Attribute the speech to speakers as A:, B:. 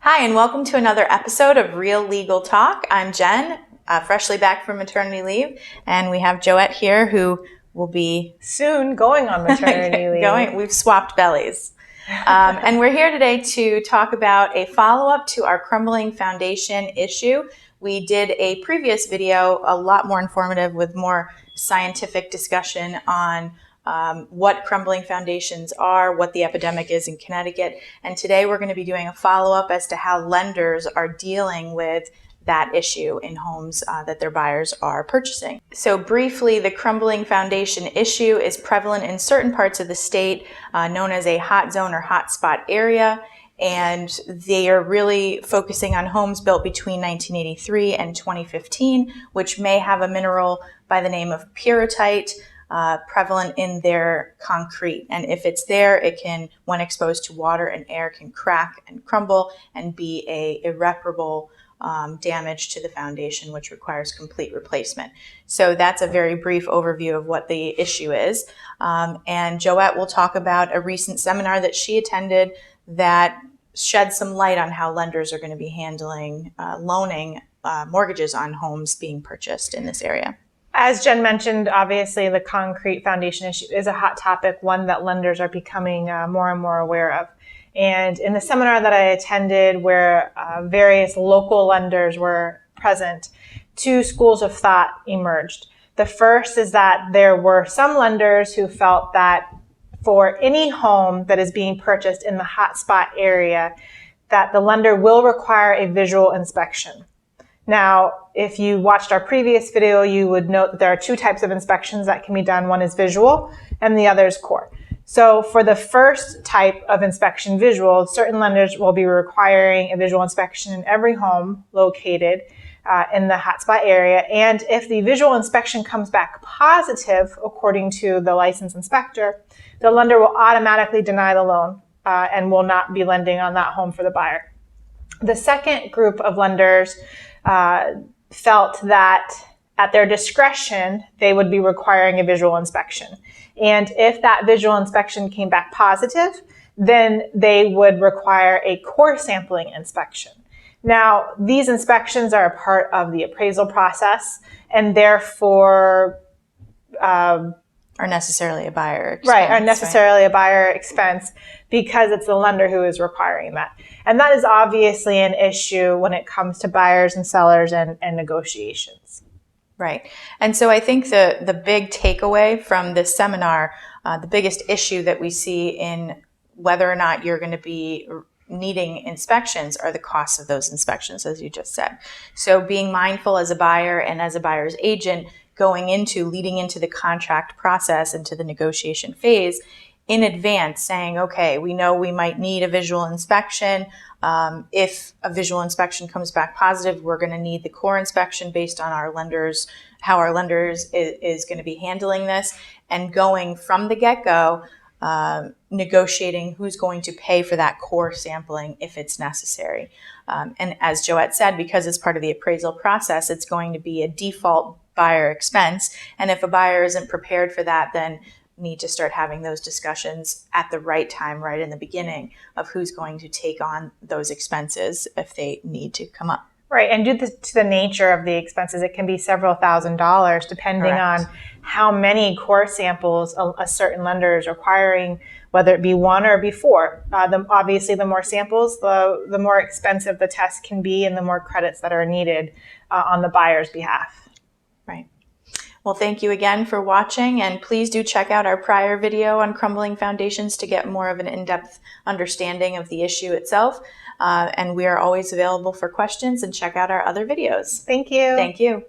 A: Hi, and welcome to another episode of Real Legal Talk. I'm Jen, freshly back from maternity leave, and we have Joette here who will be
B: soon going on maternity leave.
A: We've swapped bellies. And we're here today to talk about a follow-up to our Crumbling Foundation issue. We did a previous video, a lot more informative with more scientific discussion on what crumbling foundations are, what the epidemic is in Connecticut. And today we're going to be doing a follow-up as to how lenders are dealing with that issue in homes that their buyers are purchasing. So briefly, the crumbling foundation issue is prevalent in certain parts of the state, known as a hot zone or hot spot area. And they are really focusing on homes built between 1983 and 2015, which may have a mineral by the name of pyrrhotite prevalent in their concrete. And if it's there, it can, when exposed to water and air, can crack and crumble and be a irreparable damage to the foundation, which requires complete replacement. So that's a very brief overview of what the issue is. And Joette will talk about a recent seminar that she attended that shed some light on how lenders are going to be handling loaning mortgages on homes being purchased in this area.
B: As Jen mentioned, obviously the concrete foundation issue is a hot topic, one that lenders are becoming more and more aware of. And in the seminar that I attended, where various local lenders were present, two schools of thought emerged. The first is that there were some lenders who felt that for any home that is being purchased in the hotspot area, that the lender will require a visual inspection. Now, if you watched our previous video, you would note that there are two types of inspections that can be done. One is visual and the other is core. So for the first type of inspection, visual, certain lenders will be requiring a visual inspection in every home located in the hotspot area. And if the visual inspection comes back positive, according to the licensed inspector, the lender will automatically deny the loan and will not be lending on that home for the buyer. The second group of lenders felt that at their discretion, they would be requiring a visual inspection. And if that visual inspection came back positive, then they would require a core sampling inspection. Now, these inspections are a part of the appraisal process and therefore
A: are necessarily a buyer expense.
B: Right, are necessarily a buyer expense because it's the lender who is requiring that. And that is obviously an issue when it comes to buyers and sellers and negotiations.
A: Right. And so I think the big takeaway from this seminar, the biggest issue that we see in whether or not you're going to be needing inspections are the costs of those inspections, as you just said. So being mindful as a buyer and as a buyer's agent leading into the contract process, into the negotiation phase in advance, saying, okay, we know we might need a visual inspection. If a visual inspection comes back positive, we're going to need the core inspection based on how our lenders is going to be handling this, and going from the get-go, negotiating who's going to pay for that core sampling if it's necessary. And as Joette said, because it's part of the appraisal process, it's going to be a default buyer expense. And if a buyer isn't prepared for that, then need to start having those discussions at the right time, right in the beginning, of who's going to take on those expenses if they need to come up.
B: Right, and due to the nature of the expenses, it can be several $1,000s depending on how many core samples a certain lender is requiring, whether it be one or before. Obviously, the more samples, the more expensive the test can be and the more credits that are needed on the buyer's behalf.
A: Right. Well, thank you again for watching, and please do check out our prior video on crumbling foundations to get more of an in-depth understanding of the issue itself. And we are always available for questions, and check out our other videos.
B: Thank you.
A: Thank you.